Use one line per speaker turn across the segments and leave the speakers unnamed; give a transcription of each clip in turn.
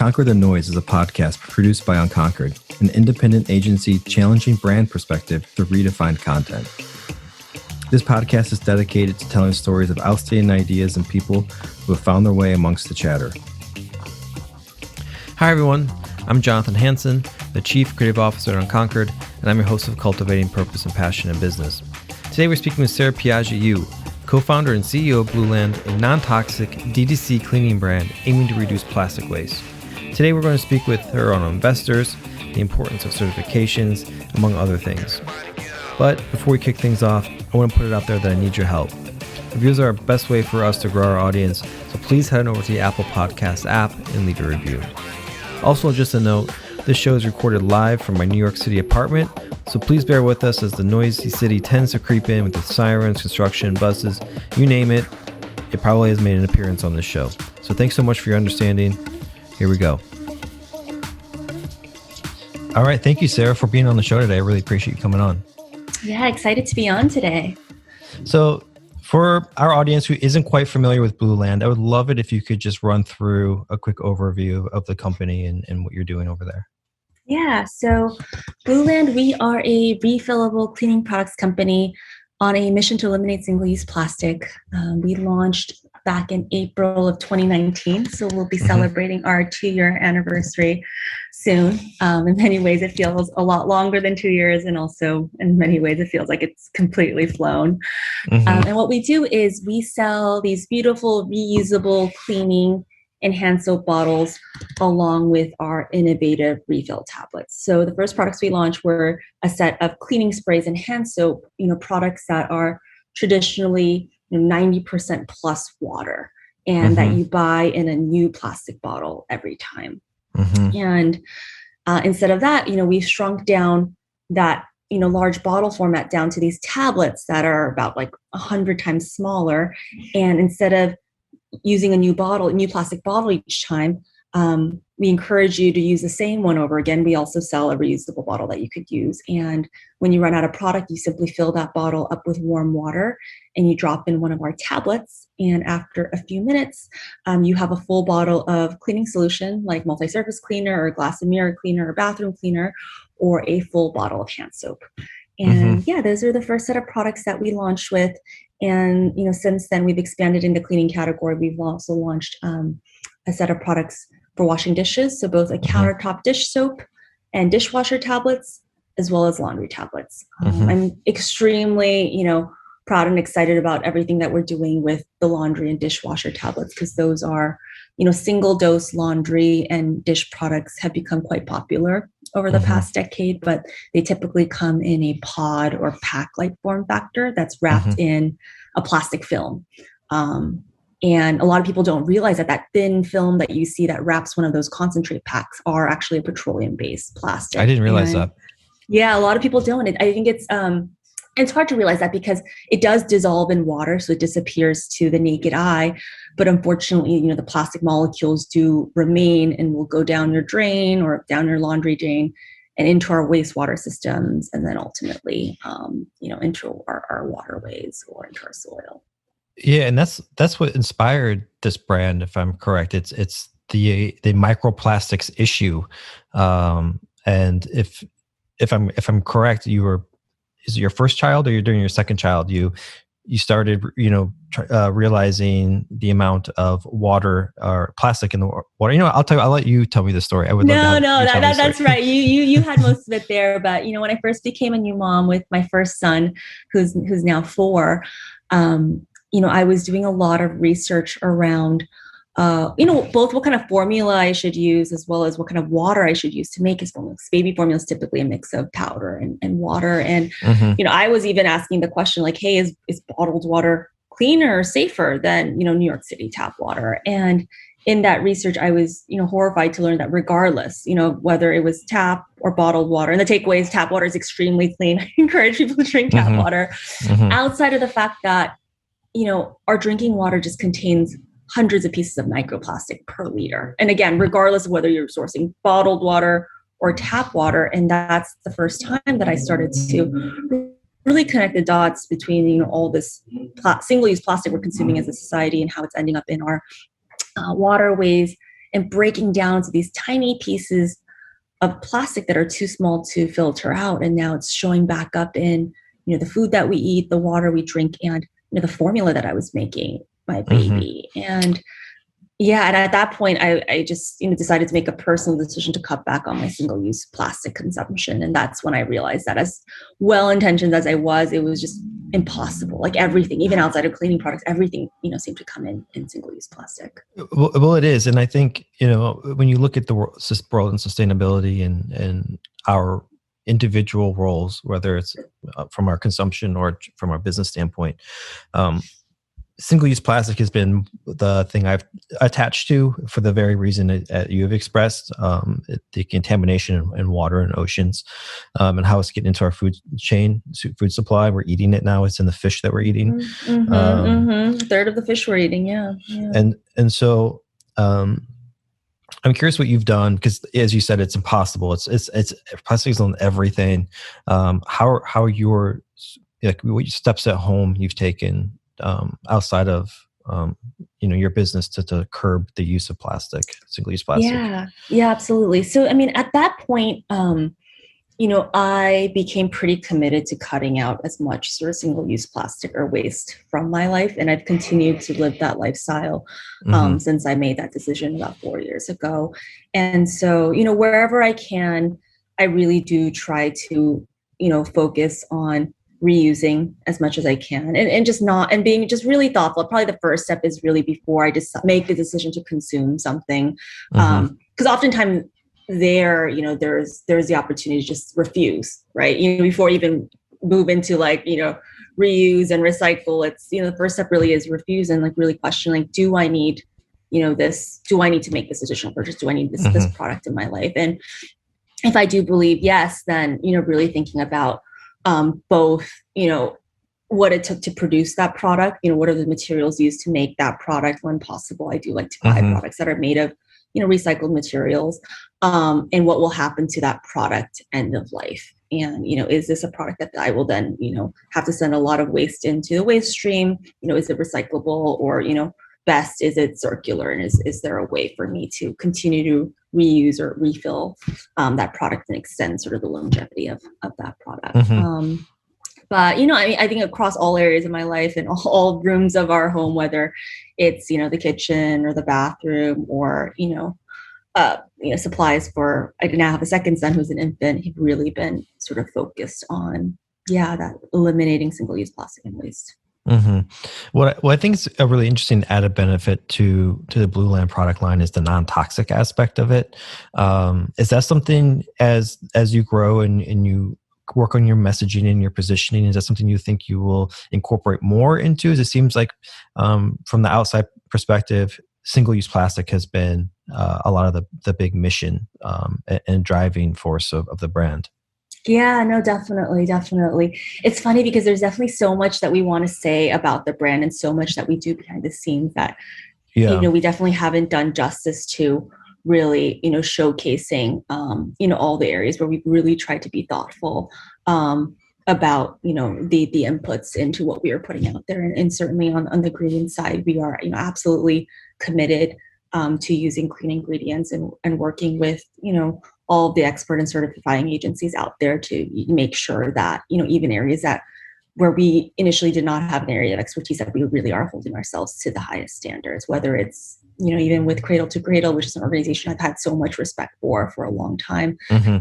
Conquer the Noise is a podcast produced by Unconquered, an independent agency challenging brand perspective through redefined content. This podcast is dedicated to telling stories of outstanding ideas and people who have found their way amongst the chatter.
Hi everyone, I'm Jonathan Hansen, the Chief Creative Officer at Unconquered, and I'm your host of Cultivating Purpose and Passion in Business. Today we're speaking with Sarah Paiji Yoo, co-founder and CEO of Blueland, a non-toxic DTC cleaning brand aiming to reduce plastic waste. Today we're going to speak with her on investors, the importance of certifications, among other things. But before we kick things off, I want to put it out there that I need your help. Reviews are our best way for us to grow our audience, so please head on over to the Apple Podcast app and leave a review. Also, just a note, this show is recorded live from my New York City apartment, so please bear with us as the noisy city tends to creep in with the sirens, construction, buses, you name it. It probably has made an appearance on this show. So thanks so much for your understanding. Here we go. All right. Thank you, Sarah, for being on the show today. I really appreciate you coming on.
Yeah, excited to be on today.
So for our audience who isn't quite familiar with Blueland, I would love it if you could just run through a quick overview of the company and what you're doing over there.
Yeah, so Blueland, we are a refillable cleaning products company on a mission to eliminate single-use plastic. We launched back in April of 2019, so we'll be celebrating our 2-year anniversary soon. In many ways, it feels a lot longer than 2 years, and also in many ways, it feels like it's completely flown. And what we do is we sell these beautiful, reusable cleaning and hand soap bottles along with our innovative refill tablets. So the first products we launched were a set of cleaning sprays and hand soap, products that are traditionally 90% plus water and that you buy in a new plastic bottle every time. And instead of that, we've shrunk down that large bottle format down to these tablets that are about like 100 times smaller. And instead of using a new plastic bottle each time, we encourage you to use the same one over again. We also sell a reusable bottle that you could use. And when you run out of product, you simply fill that bottle up with warm water and you drop in one of our tablets. And after a few minutes, you have a full bottle of cleaning solution like multi-surface cleaner or glass and mirror cleaner or bathroom cleaner, or a full bottle of hand soap. And those are the first set of products that we launched with. And, since then we've expanded into cleaning category. We've also launched a set of products for washing dishes. So both a countertop dish soap and dishwasher tablets, as well as laundry tablets. I'm extremely, proud and excited about everything that we're doing with the laundry and dishwasher tablets, because those are, single dose laundry and dish products have become quite popular over the past decade, but they typically come in a pod or pack-like form factor that's wrapped in a plastic film. And a lot of people don't realize that thin film that you see that wraps one of those concentrate packs are actually a petroleum-based plastic.
I didn't realize that.
Yeah, a lot of people don't. I think it's hard to realize that because it does dissolve in water, so it disappears to the naked eye. But unfortunately, the plastic molecules do remain and will go down your drain or down your laundry drain and into our wastewater systems, and then ultimately, into our waterways or into our soil. Yeah,
and that's what inspired this brand, if I'm correct. It's the microplastics issue, and if I'm correct, is it your first child or you're doing your second child? You started, realizing the amount of water or plastic in the water. I'll let you tell me the story. I would love to
that's right. You had most of it there, but when I first became a new mom with my first son, who's now 4, I was doing a lot of research around, both what kind of formula I should use as well as what kind of water I should use to make his formula. Baby formula is typically a mix of powder and water. And, I was even asking the question like, hey, is bottled water cleaner or safer than, New York City tap water? And in that research, I was, horrified to learn that regardless, whether it was tap or bottled water, and the takeaway is tap water is extremely clean. I encourage people to drink tap water outside of the fact that, our drinking water just contains hundreds of pieces of microplastic per liter. And again, regardless of whether you're sourcing bottled water or tap water. And that's the first time that I started to really connect the dots between, all this single-use plastic we're consuming as a society and how it's ending up in our waterways and breaking down to these tiny pieces of plastic that are too small to filter out. And now it's showing back up in, the food that we eat, the water we drink, and, the formula that I was making my baby. And yeah, and at that point, I just decided to make a personal decision to cut back on my single-use plastic consumption, and that's when I realized that, as well-intentioned as I was, it was just impossible. Like everything, even outside of cleaning products, everything seemed to come in single-use plastic.
Well, it is, and I think when you look at the world and sustainability and our individual roles, whether it's from our consumption or from our business standpoint. Single-use plastic has been the thing I've attached to for the very reason that you have expressed, the contamination in water and oceans, and how it's getting into our food chain, food supply. We're eating it now. It's in the fish that we're eating.
A third of the fish we're eating, yeah.
And so I'm curious what you've done, because as you said, it's impossible. It's plastic is on everything. How are your what steps at home you've taken outside of your business to curb the use of plastic, single-use plastic?
Yeah, absolutely. So I mean, at that point, I became pretty committed to cutting out as much sort of single-use plastic or waste from my life, and I've continued to live that lifestyle since I made that decision about 4 years ago. And so wherever I can, I really do try to focus on reusing as much as I can, and being just really thoughtful. Probably the first step is really before I just make the decision to consume something, because oftentimes there's the opportunity to just refuse, right? Before you even move into reuse and recycle, it's the first step really is refuse and really question, do I need this? Do I need to make this additional purchase? Do I need this product in my life? And if I do believe yes, then really thinking about both, what it took to produce that product, what are the materials used to make that product when possible. I do like to buy products that are made of, recycled materials, and what will happen to that product end of life. And, is this a product that I will then, have to send a lot of waste into the waste stream? Is it recyclable, or, best, is it circular? And is there a way for me to continue to reuse or refill that product and extend sort of the longevity of that product? But, I think across all areas of my life and all rooms of our home, whether it's, the kitchen or the bathroom or, supplies for, I now have a second son who's an infant, have really been sort of focused on, that eliminating single-use plastic and waste.
What I think is a really interesting added benefit to the Blueland product line is the non-toxic aspect of it. Is that something as you grow and you work on your messaging and your positioning, is that something you think you will incorporate more into? As it seems like from the outside perspective, single-use plastic has been a lot of the big mission and driving force of the brand.
Yeah, no, definitely. It's funny because there's definitely so much that we want to say about the brand and so much that we do behind the scenes that, we definitely haven't done justice to really, showcasing, all the areas where we've really tried to be thoughtful about, the inputs into what we are putting out there. And certainly on the ingredient side, we are, absolutely committed to using clean ingredients and working with, all of the expert and certifying agencies out there to make sure that, even areas that where we initially did not have an area of expertise, that we really are holding ourselves to the highest standards, whether it's, even with Cradle to Cradle, which is an organization I've had so much respect for a long time,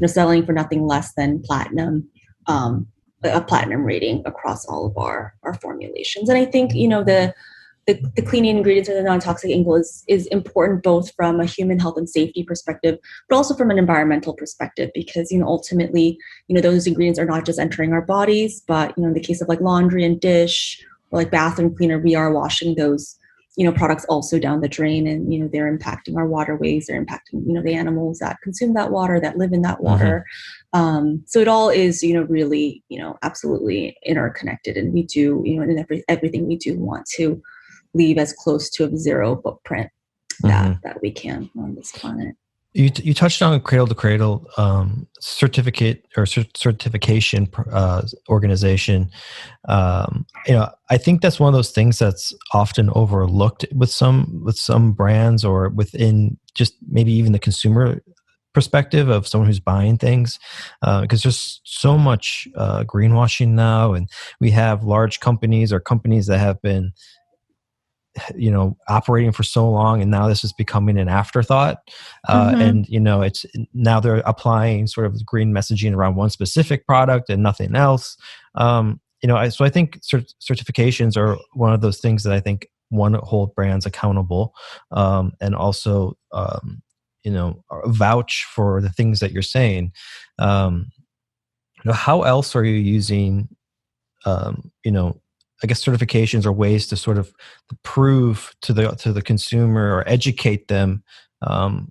selling for nothing less than platinum, a platinum rating across all of our formulations. And I think, the cleaning ingredients or the non-toxic angle is important both from a human health and safety perspective, but also from an environmental perspective, because, ultimately, those ingredients are not just entering our bodies, but, in the case of laundry and dish or bathroom cleaner, we are washing those, products also down the drain, and, they're impacting our waterways, they're impacting, the animals that consume that water, that live in that water. So it all is, really, absolutely interconnected. And we do, in everything we do want to leave as close to a zero footprint that we can on this planet.
You touched on cradle to cradle certificate or certification organization. I think that's one of those things that's often overlooked with some brands or within just maybe even the consumer perspective of someone who's buying things, because there's so much greenwashing now, and we have large companies or companies that have been operating for so long, and now this is becoming an afterthought. And it's now they're applying sort of green messaging around one specific product and nothing else. So I think certifications are one of those things that I think one, hold brands accountable, and also vouch for the things that you're saying. How else are you using I guess certifications are ways to sort of prove to the consumer or educate them on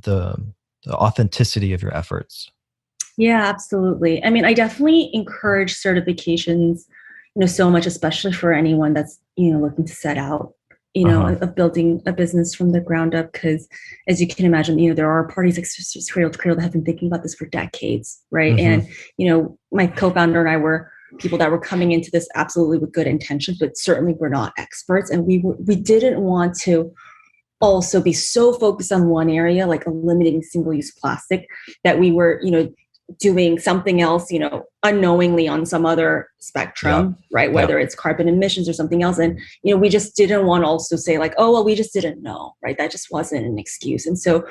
the authenticity of your efforts?
Yeah, absolutely. I mean, I definitely encourage certifications, so much, especially for anyone that's, looking to set out, of building a business from the ground up. Because as you can imagine, there are parties like Cradle to Cradle that have been thinking about this for decades, right? And, my co-founder and I were people that were coming into this absolutely with good intentions, but certainly we're not experts. And we didn't want to also be so focused on one area, like eliminating single-use plastic, that we were, doing something else, unknowingly on some other spectrum, right? Whether it's carbon emissions or something else. And, we just didn't want to also say like, oh, well, we just didn't know, right? That just wasn't an excuse. And so,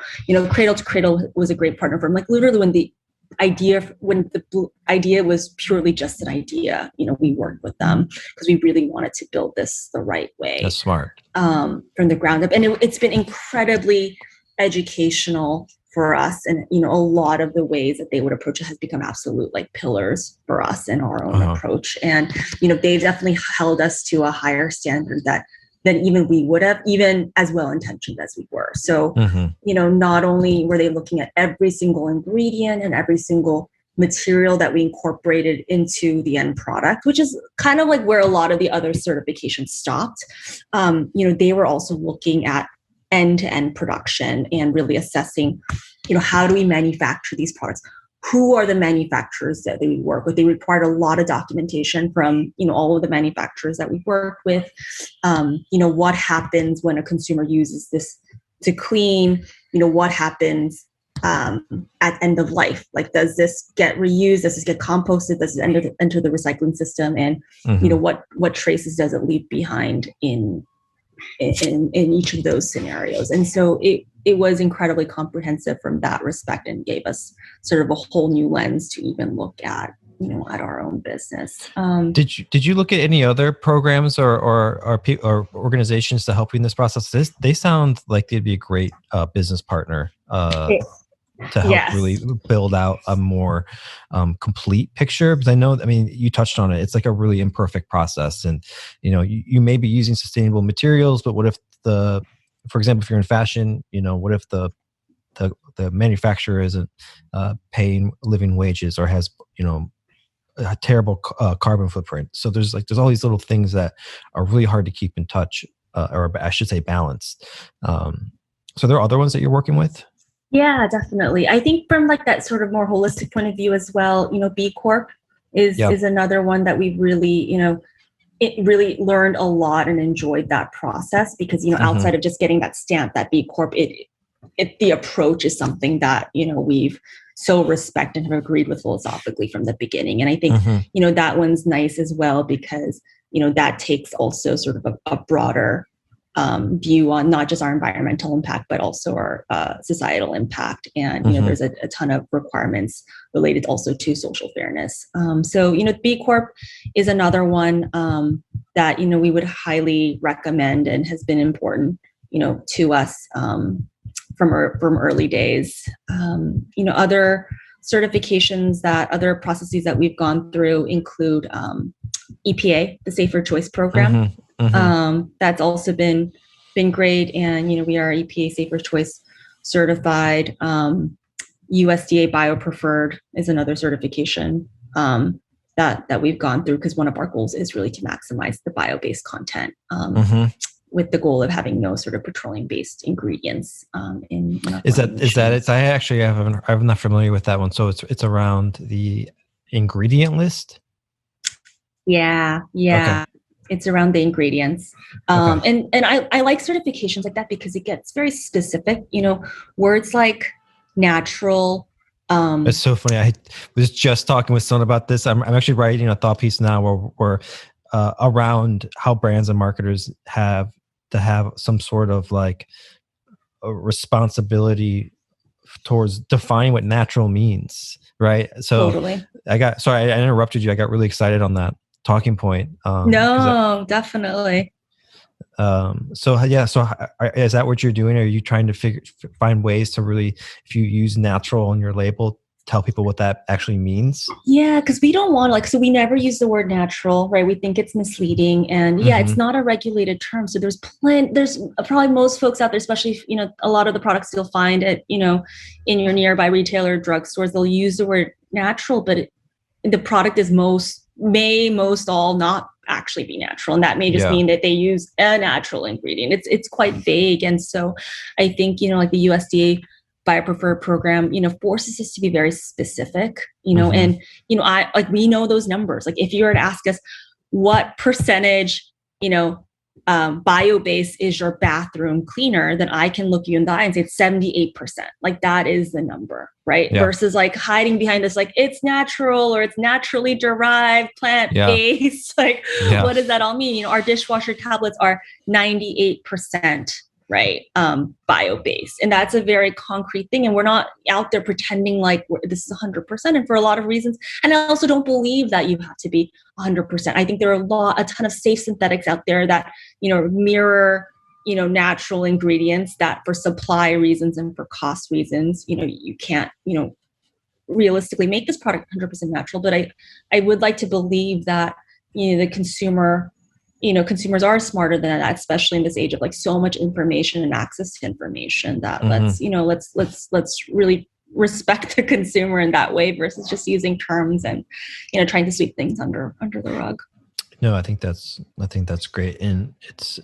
Cradle to Cradle was a great partner for him. Like literally when the idea was purely just an idea, we worked with them because we really wanted to build this the right way.
That's smart.
From the ground up. And it's been incredibly educational for us. And, a lot of the ways that they would approach it has become absolute like pillars for us in our own approach. And, they've definitely held us to a higher standard than even we would have, even as well-intentioned as we were. So, not only were they looking at every single ingredient and every single material that we incorporated into the end product, which is kind of like where a lot of the other certifications stopped. They were also looking at end-to-end production and really assessing, how do we manufacture these products? Who are the manufacturers that we work with? They required a lot of documentation from, all of the manufacturers that we work with. What happens when a consumer uses this to clean? What happens at end of life? Like, does this get reused? Does this get composted? Does it enter the recycling system? And, what traces does it leave behind in each of those scenarios? And so it was incredibly comprehensive from that respect and gave us sort of a whole new lens to even look at, at our own business.
Did you look at any other programs or organizations to help you in this process? They sound like they'd be a great business partner to help really build out a more complete picture. Because you touched on it. It's like a really imperfect process, and you may be using sustainable materials, but what if for example, if you're in fashion, what if the manufacturer isn't paying living wages or has a terrible carbon footprint? So there's all these little things that are really hard to keep in touch, or I should say balanced. So there are other ones that you're working with?
Yeah, definitely. I think from like that sort of more holistic point of view as well, B Corp is another one that we really, it really learned a lot and enjoyed that process because, outside of just getting that stamp, that B Corp, the approach is something that, we've so respect and have agreed with philosophically from the beginning. And I think, that one's nice as well because, that takes also sort of a broader view on not just our environmental impact, but also our societal impact. And, there's a ton of requirements related also to social fairness. So, B Corp is another one that, we would highly recommend and has been important, to us from early days. Other certifications other processes that we've gone through include EPA, the Safer Choice Program. That's also been great. And, we are EPA Safer Choice certified. USDA BioPreferred is another certification that we've gone through because one of our goals is really to maximize the bio-based content with the goal of having no sort of petroleum-based ingredients in our
Is that
formulations.
it's I actually I'm not familiar with that one. So it's around the ingredient list.
Yeah,
Okay.
yeah. It's around the ingredients.
Okay.
And I like certifications like that because it gets very specific, words like natural.
It's so funny. I was just talking with someone about this. I'm actually writing a thought piece now where around how brands and marketers have to have some sort of like a responsibility towards defining what natural means, right? So
Totally.
sorry, I interrupted you. I got really excited on that talking point.
No, definitely.
So yeah, so is that what you're doing? Are you trying to find ways to really, if you use natural on your label, tell people what that actually means?
Yeah, because we don't want so we never use the word natural, right? We think it's misleading, and yeah, it's not a regulated term. So there's probably most folks out there, especially if, a lot of the products you'll find at in your nearby retailer drugstores, they'll use the word natural, but the product is most all not actually be natural, and that may just mean that they use a natural ingredient. It's quite vague, and so I think like the USDA biopreferred program forces us to be very specific, and I we know those numbers. Like if you were to ask us what percentage bio-based is your bathroom cleaner, then I can look you in the eye and say it's 78%. Like that is the number, right?
Yeah.
Versus like hiding behind this, like it's natural or it's naturally derived, plant-based. Like what does that all mean? Our dishwasher tablets are 98%, right? Bio-based. And that's a very concrete thing. And we're not out there pretending like this is 100%. And for a lot of reasons. And I also don't believe that you have to be 100%. I think there are a ton of safe synthetics out there that, mirror, natural ingredients that for supply reasons and for cost reasons, you can't, realistically make this product 100% natural. But I would like to believe that, the consumers are smarter than that, especially in this age of like so much information and access to information, that let's really respect the consumer in that way versus just using terms and trying to sweep things under the rug.
No, I think that's great, and it's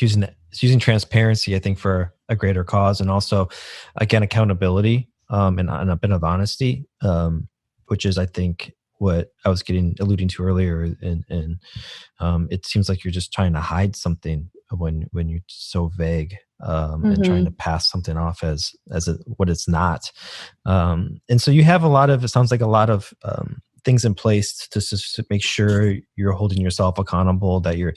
using transparency, I think, for a greater cause, and also again accountability, and a bit of honesty, which is I think what I was alluding to earlier, and it seems like you're just trying to hide something when you're so vague, and trying to pass something off as what it's not. And so you have it sounds like a lot of things in place to make sure you're holding yourself accountable, that you're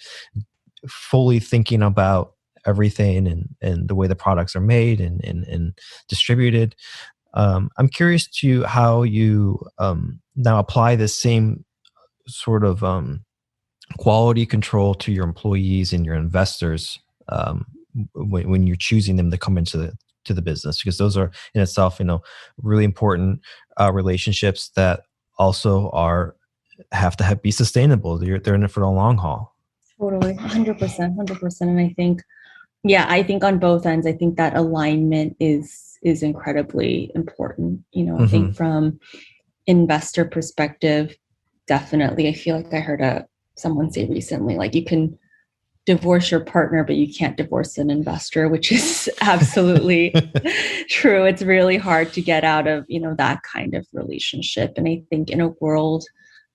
fully thinking about everything and the way the products are made and distributed. I'm curious to how you now apply this same sort of quality control to your employees and your investors, when you're choosing them to come into the business, because those are in itself, really important relationships that also have to be sustainable. They're in it for the long haul.
Totally, 100%. And I think on both ends, I think that alignment is incredibly important. I think from investor perspective, definitely. I feel like I heard someone say recently, like you can divorce your partner, but you can't divorce an investor, which is absolutely true. It's really hard to get out of, that kind of relationship. And I think in a world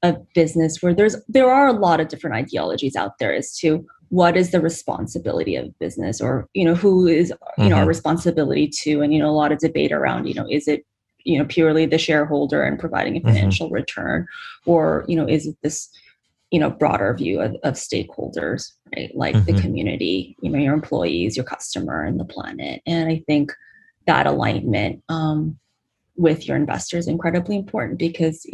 of business where there are a lot of different ideologies out there as to what is the responsibility of business, or, who is, our responsibility to, and, a lot of debate around, is it, purely the shareholder and providing a financial return, or, is it this, broader view of stakeholders, right? Like the community, your employees, your customer, and the planet. And I think that alignment with your investors is incredibly important because,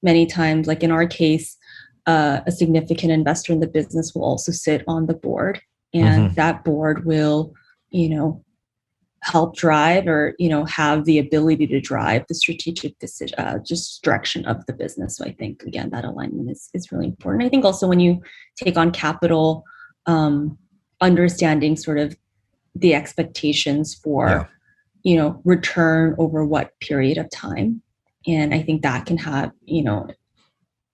many times, like in our case, a significant investor in the business will also sit on the board, and that board will, help drive or, have the ability to drive the strategic decision, just direction of the business. So I think, again, that alignment is really important. I think also when you take on capital, understanding sort of the expectations for, return over what period of time. And I think that can have,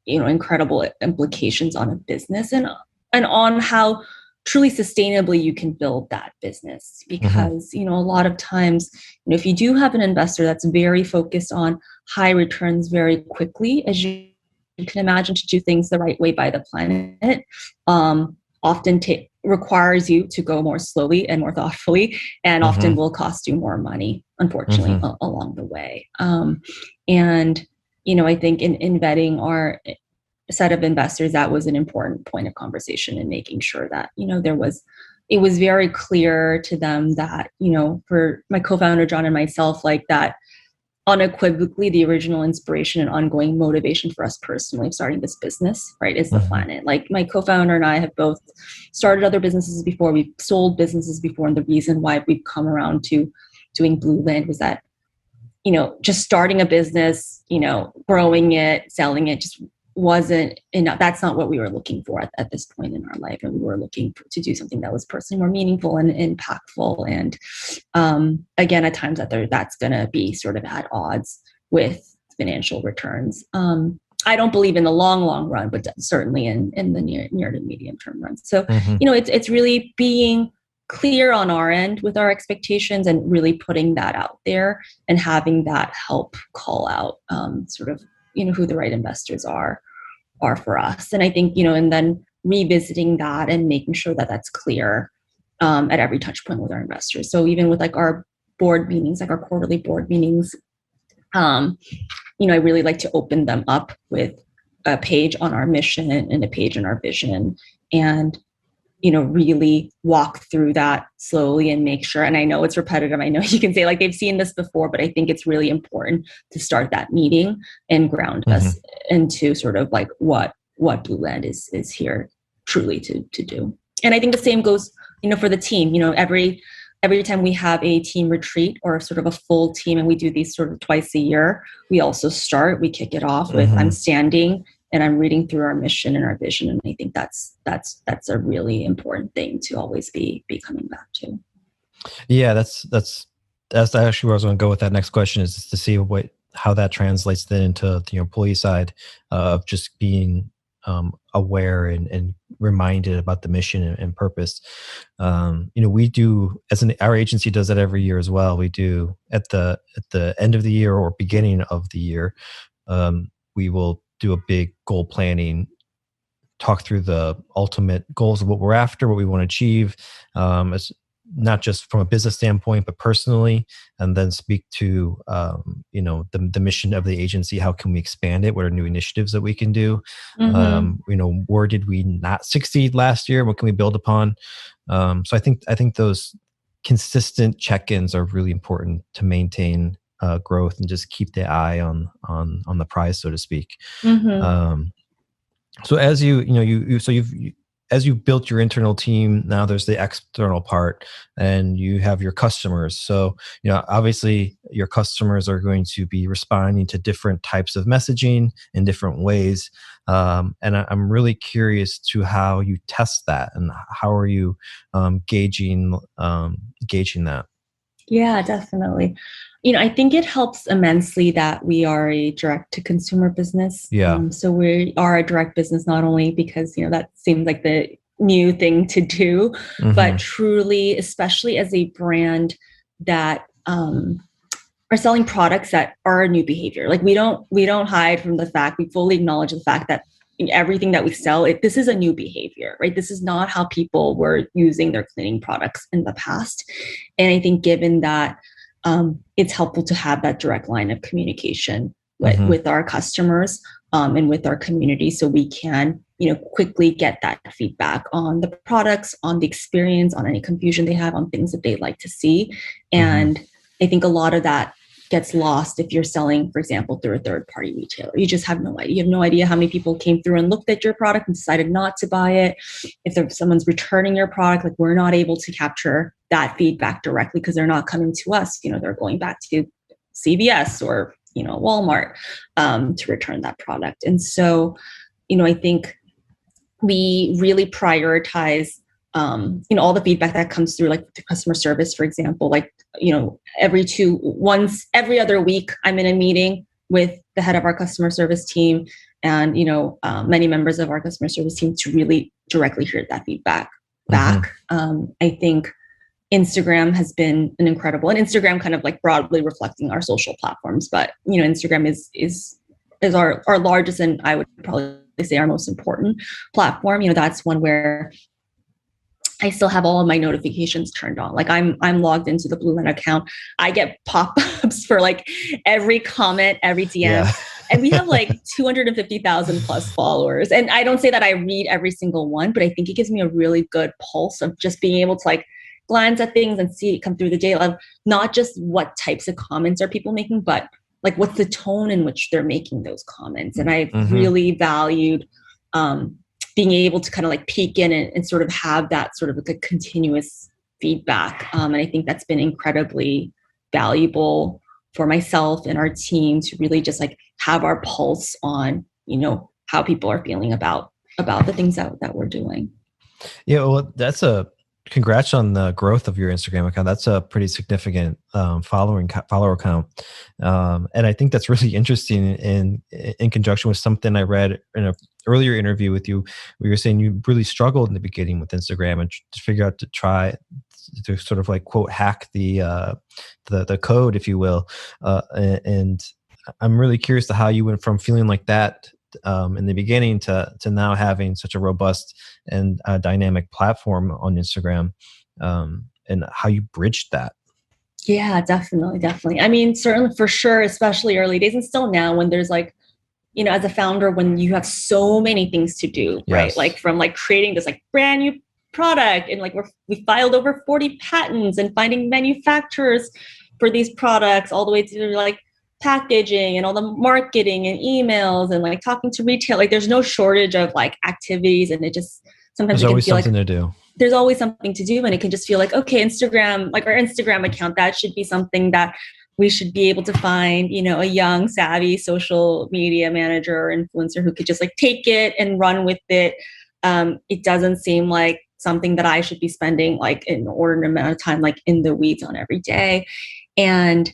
incredible implications on a business and on how truly sustainably you can build that business. Because, a lot of times, if you do have an investor that's very focused on high returns very quickly, as you can imagine, to do things the right way by the planet, often requires you to go more slowly and more thoughtfully, and often will cost you more money, unfortunately, along the way. And, I think in vetting our set of investors, that was an important point of conversation, and making sure that, it was very clear to them that, for my co-founder, John, and myself, like that unequivocally the original inspiration and ongoing motivation for us personally of starting this business, right, is the planet. Like my co-founder and I have both started other businesses before, we've sold businesses before, and the reason why we've come around to doing Blueland was that, just starting a business, growing it, selling it, just wasn't enough. That's not what we were looking for at this point in our life. And we were looking to do something that was personally more meaningful and impactful. And again, at times that's going to be sort of at odds with financial returns. I don't believe in the long run, but certainly in the near to medium term run. So, it's really being clear on our end with our expectations, and really putting that out there, and having that help call out sort of who the right investors are for us. And I think, and then revisiting that and making sure that that's clear at every touch point with our investors. So even with like our board meetings, like our quarterly board meetings, I really like to open them up with a page on our mission and a page on our vision, and really walk through that slowly and make sure. And I know it's repetitive. I know you can say like they've seen this before, but I think it's really important to start that meeting and ground us into sort of like what Blueland is here truly to do. And I think the same goes, for the team. Every time we have a team retreat or sort of a full team, and we do these sort of twice a year, we kick it off with I'm standing and I'm reading through our mission and our vision. And I think that's a really important thing to always be coming back to.
Yeah, that's actually where I was going to go with that next question, is to see how that translates then into the employee side of just being aware and reminded about the mission and purpose. We do, our agency does that every year as well. We do at the end of the year or beginning of the year, we will do a big goal planning, talk through the ultimate goals of what we're after, what we want to achieve, as not just from a business standpoint, but personally, and then speak to, the mission of the agency. How can we expand it? What are new initiatives that we can do? Where did we not succeed last year? What can we build upon? So I think those consistent check-ins are really important to maintain growth and just keep the eye on the prize, so to speak. So as as you built your internal team, now there's the external part, and you have your customers. So, obviously your customers are going to be responding to different types of messaging in different ways. And I'm really curious to how you test that, and how are you gauging that?
Yeah, definitely. I think it helps immensely that we are a direct-to-consumer business.
Yeah.
So we are a direct business, not only because, that seems like the new thing to do, but truly, especially as a brand that are selling products that are a new behavior. Like we don't hide from the fact, we fully acknowledge the fact that everything that we sell, this is a new behavior, right? This is not how people were using their cleaning products in the past. And I think given that, it's helpful to have that direct line of communication with our customers and with our community, so we can, quickly get that feedback on the products, on the experience, on any confusion they have, on things that they'd like to see. And I think a lot of that gets lost if you're selling, for example, through a third-party retailer. You just have no idea. You have no idea how many people came through and looked at your product and decided not to buy it. If someone's returning your product, like we're not able to capture that feedback directly because they're not coming to us. They're going back to CVS or, Walmart to return that product. And so, I think we really prioritize all the feedback that comes through, like the customer service, for example, like, every other week, I'm in a meeting with the head of our customer service team and, many members of our customer service team to really directly hear that feedback back. I think Instagram has been an incredible, and Instagram kind of like broadly reflecting our social platforms, but Instagram is our largest, and I would probably say our most important platform. That's one where I still have all of my notifications turned on. Like I'm logged into the Blueland account. I get pop-ups for like every comment, every DM.
Yeah.
And we have like 250,000 plus followers. And I don't say that I read every single one, but I think it gives me a really good pulse of just being able to like glance at things and see it come through the day of not just what types of comments are people making, but like what's the tone in which they're making those comments. And I've really valued being able to kind of like peek in and sort of have that sort of like a continuous feedback. And I think that's been incredibly valuable for myself and our team to really just like have our pulse on, how people are feeling about the things that we're doing.
Yeah, well, congrats on the growth of your Instagram account. That's a pretty significant follower count. And I think that's really interesting in conjunction with something I read in an earlier interview with you, where you're saying you really struggled in the beginning with Instagram and to figure out to sort of like quote hack the code, if you will. And I'm really curious to how you went from feeling like that in the beginning to now having such a robust and dynamic platform on Instagram, and how you bridged that.
Yeah, definitely. I mean, certainly for sure, especially early days and still now when there's like, as a founder, when you have so many things to do, right?
Yes.
Like from like creating this like brand new product and like we filed over 40 patents and finding manufacturers for these products all the way to like packaging and all the marketing and emails and like talking to retail. Like there's no shortage of like activities, and it just sometimes
there's
it can
always
feel
something
like
to do.
There's always something to do, and it can just feel like, okay, Instagram, like our Instagram account, that should be something that we should be able to find, a young, savvy social media manager or influencer who could just like take it and run with it. It doesn't seem like something that I should be spending like an inordinate amount of time like in the weeds on every day. And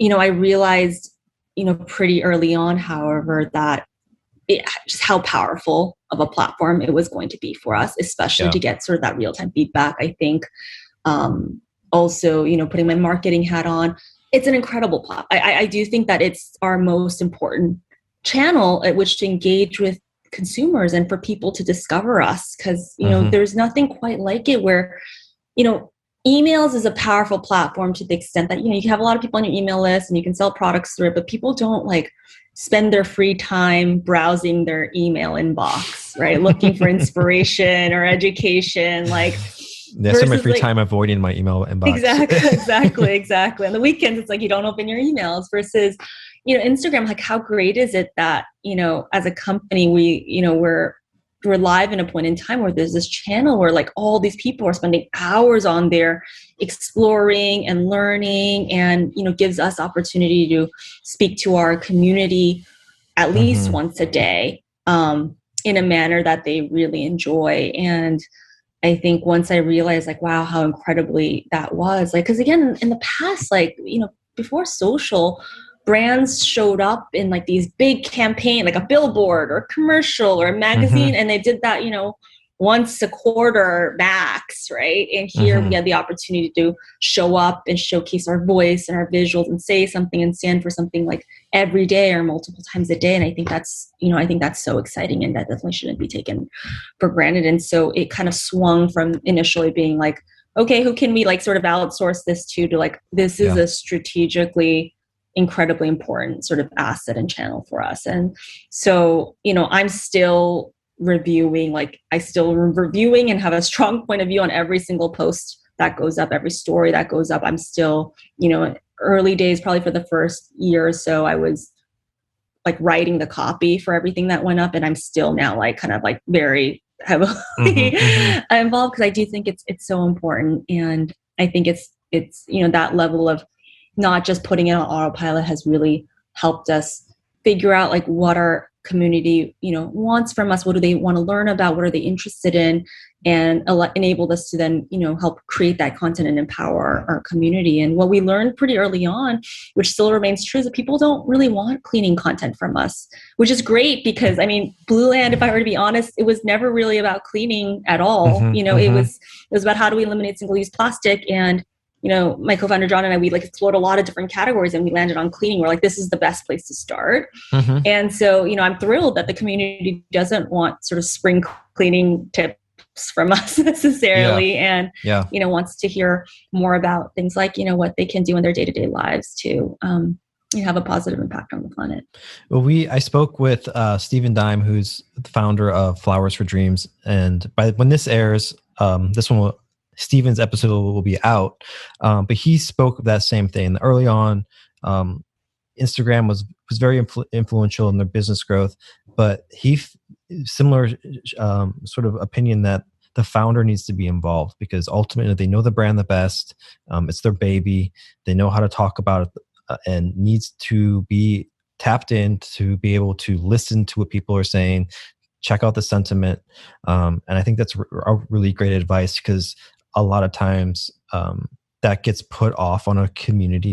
I realized, pretty early on, however, that just how powerful of a platform it was going to be for us, especially to get sort of that real-time feedback. I think also, putting my marketing hat on, it's an incredible platform. I do think that it's our most important channel at which to engage with consumers and for people to discover us. Because, there's nothing quite like it where, emails is a powerful platform to the extent that, you have a lot of people on your email list and you can sell products through it, but people don't like spend their free time browsing their email inbox, right? Looking for inspiration or education, like.
I spend my free time avoiding my email inbox.
Exactly. On the weekends, it's like you don't open your emails versus, Instagram. Like, how great is it that, as a company, we're live in a point in time where there's this channel where like all these people are spending hours on there exploring and learning, and gives us opportunity to speak to our community at least once a day in a manner that they really enjoy. And I think once I realized like, wow, how incredibly that was, like, because again, in the past, like, before social, brands showed up in like these big campaign, like a billboard or a commercial or a magazine, and they did that, once a quarter max, right? And here we had the opportunity to show up and showcase our voice and our visuals and say something and stand for something like every day or multiple times a day. And I think that's, so exciting, and that definitely shouldn't be taken for granted. And so it kind of swung from initially being like, okay, who can we like sort of outsource this to like, this is a strategically incredibly important sort of asset and channel for us. And so, I'm still reviewing and have a strong point of view on every single post that goes up, every story that goes up. I'm still, early days, probably for the first year or so, I was like writing the copy for everything that went up. And I'm still now like kind of like very heavily involved, because I do think it's so important. And I think it's that level of not just putting it on autopilot has really helped us figure out like what are community, wants from us. What do they want to learn about? What are they interested in? And enabled us to then, help create that content and empower our community. And what we learned pretty early on, which still remains true, is that people don't really want cleaning content from us, which is great because, Blueland, if I were to be honest, it was never really about cleaning at all. It was about how do we eliminate single-use plastic. And my co-founder John and I, we explored a lot of different categories, and we landed on cleaning. We're like, this is the best place to start. And so, I'm thrilled that the community doesn't want sort of spring cleaning tips from us necessarily, and wants to hear more about things like what they can do in their day-to-day lives to have a positive impact on the planet.
Well, I spoke with Stephen Dime, who's the founder of Flowers for Dreams, and when this airs, Stephen's episode will be out, but he spoke of that same thing. Early on, Instagram was very influential in their business growth, but similar sort of opinion that the founder needs to be involved, because ultimately they know the brand the best. It's their baby. They know how to talk about it, and needs to be tapped in to be able to listen to what people are saying, check out the sentiment. And I think that's a really great advice, because a lot of times that gets put off on a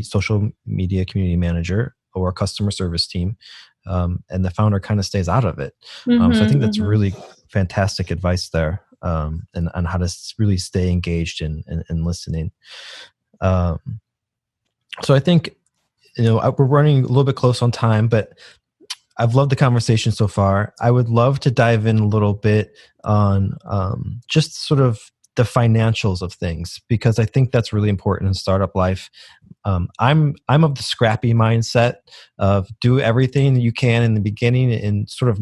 social media community manager or a customer service team. And the founder kind of stays out of it. So I think that's really fantastic advice there, and on how to really stay engaged in listening. So I think, we're running a little bit close on time, but I've loved the conversation so far. I would love to dive in a little bit on just sort of the financials of things, because I think that's really important in startup life. I'm of the scrappy mindset of do everything that you can in the beginning and sort of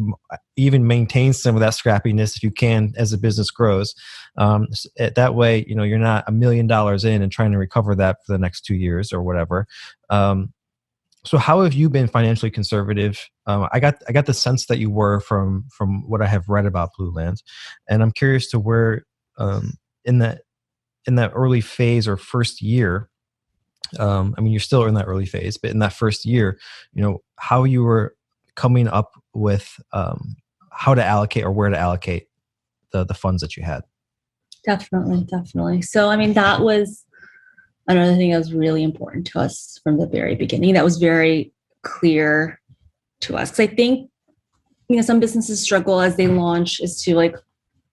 even maintain some of that scrappiness if you can as the business grows. That way, you're not $1 million in and trying to recover that for the next 2 years or whatever. So how have you been financially conservative? I got the sense that you were from what I have read about Blueland, and I'm curious to where in that early phase or first year. You're still in that early phase, but in that first year, how you were coming up with how to allocate or where to allocate the funds that you had.
Definitely. So, that was another thing that was really important to us from the very beginning. That was very clear to us. Because I think, some businesses struggle as they launch as to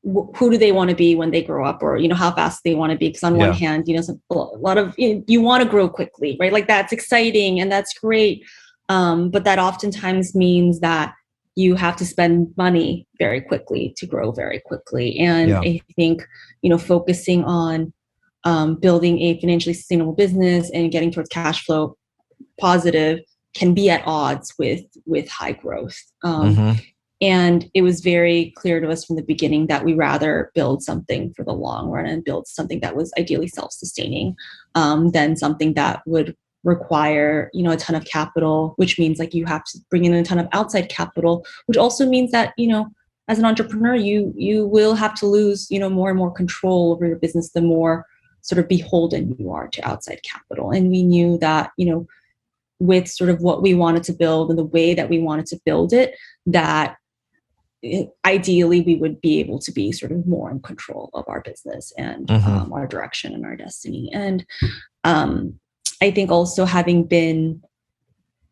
who do they want to be when they grow up, or, how fast they want to be. Because on one hand, a lot of, you want to grow quickly, right? That's exciting and that's great. But that oftentimes means that you have to spend money very quickly to grow very quickly. And I think, focusing on building a financially sustainable business and getting towards cash flow positive can be at odds with high growth. And it was very clear to us from the beginning that we rather build something for the long run and build something that was ideally self-sustaining than something that would require, a ton of capital, which means you have to bring in a ton of outside capital, which also means that, as an entrepreneur, you will have to lose, more and more control over your business the more sort of beholden you are to outside capital. And we knew that, with sort of what we wanted to build and the way that we wanted to build it, that ideally we would be able to be sort of more in control of our business and our direction and our destiny. And I think also I've been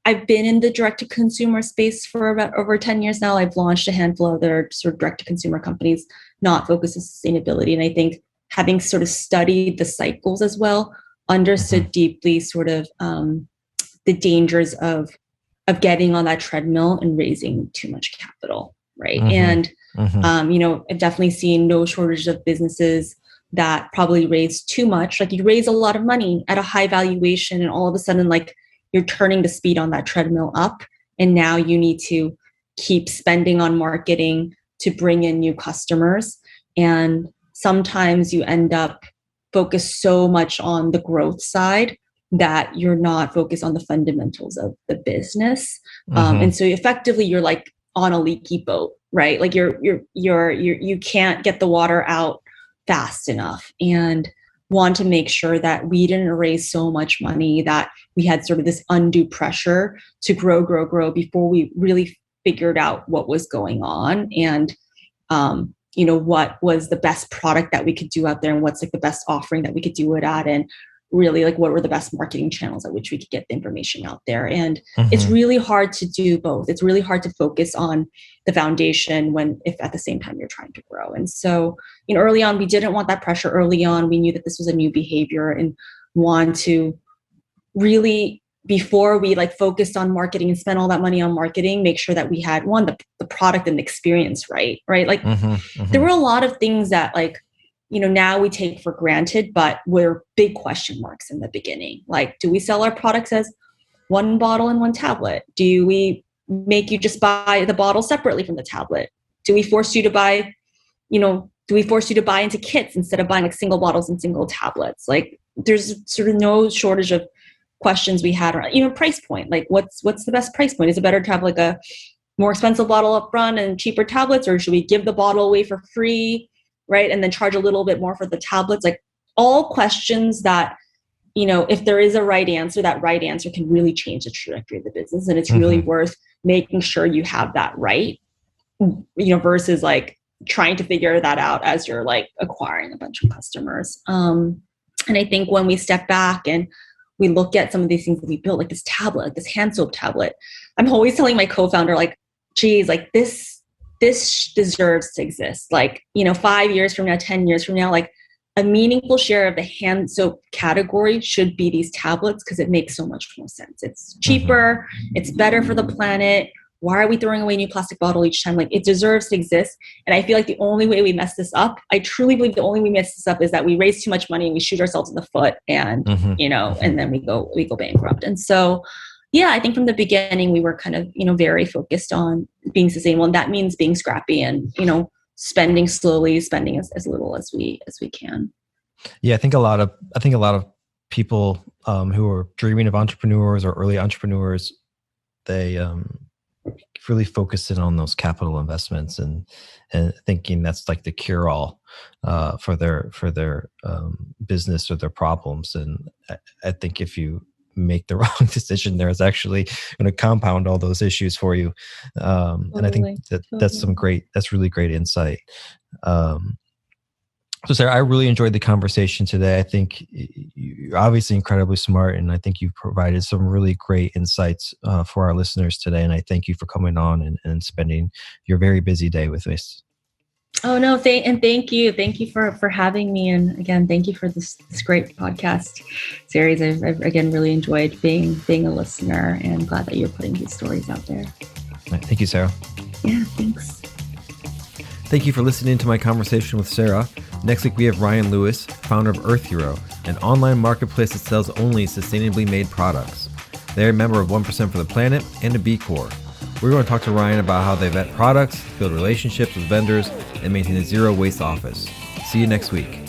in the direct-to-consumer space for about over 10 years now. I've launched a handful of other sort of direct-to-consumer companies not focused on sustainability. And I think having sort of studied the cycles as well, understood deeply sort of the dangers of getting on that treadmill and raising too much capital, right? And, I've definitely seen no shortage of businesses that probably raise too much. You raise a lot of money at a high valuation, and all of a sudden, you're turning the speed on that treadmill up. And now you need to keep spending on marketing to bring in new customers. And sometimes you end up focused so much on the growth side that you're not focused on the fundamentals of the business. And so effectively you're on a leaky boat, right? You can't get the water out fast enough, and want to make sure that we didn't raise so much money that we had sort of this undue pressure to grow before we really figured out what was going on and, what was the best product that we could do out there and what's like the best offering that we could do it at. And really like what were the best marketing channels at which we could get the information out there. And it's really hard to do both. It's really hard to focus on the foundation if at the same time you're trying to grow. And so, early on, we didn't want that pressure early on. We knew that this was a new behavior and want to really, before we like focused on marketing and spent all that money on marketing, make sure that we had the product and the experience right. Like there were a lot of things that like, now we take for granted, but were big question marks in the beginning. Like, do we sell our products as one bottle and one tablet? Do we make you just buy the bottle separately from the tablet? Do we force you to buy, into kits instead of buying like single bottles and single tablets? Like there's sort of no shortage of questions we had around, price point. Like what's the best price point? Is it better to have like a more expensive bottle up front and cheaper tablets, or should we give the bottle away for free? Right. And then charge a little bit more for the tablets, like all questions that, if there is a right answer, that right answer can really change the trajectory of the business. And it's really worth making sure you have that right, versus like trying to figure that out as you're like acquiring a bunch of customers. And I think when we step back and we look at some of these things that we built, like this tablet, like this hand soap tablet, I'm always telling my co-founder, like, geez, like this deserves to exist. Like, 5 years from now, 10 years from now, like a meaningful share of the hand soap category should be these tablets because it makes so much more sense. It's cheaper. It's better for the planet. Why are we throwing away a new plastic bottle each time? Like it deserves to exist. And I feel like the only way we mess this up, I truly believe the only way we mess this up is that we raise too much money and we shoot ourselves in the foot and, and then we go bankrupt. And so, yeah, I think from the beginning we were kind of, very focused on being sustainable, and that means being scrappy and, spending slowly, spending as little as we can.
Yeah, I think a lot of people who are dreaming of entrepreneurs or early entrepreneurs, they really focus in on those capital investments and thinking that's like the cure all for their business or their problems. And I think if you make the wrong decision there, it's actually going to compound all those issues for you. And I think that's really great insight. So Sarah, I really enjoyed the conversation today. I think you're obviously incredibly smart, and I think you've provided some really great insights for our listeners today. And I thank you for coming on and spending your very busy day with us.
Oh no, thank you. Thank you for having me. And again, thank you for this great podcast series. I've again really enjoyed being a listener, and glad that you're putting these stories out there.
Thank you, Sarah.
Yeah, thanks.
Thank you for listening to my conversation with Sarah. Next week, we have Ryan Lewis, founder of Earth Hero, an online marketplace that sells only sustainably made products. They're a member of 1% for the Planet and a B Corp. We're going to talk to Ryan about how they vet products, build relationships with vendors, and maintain a zero waste office. See you next week.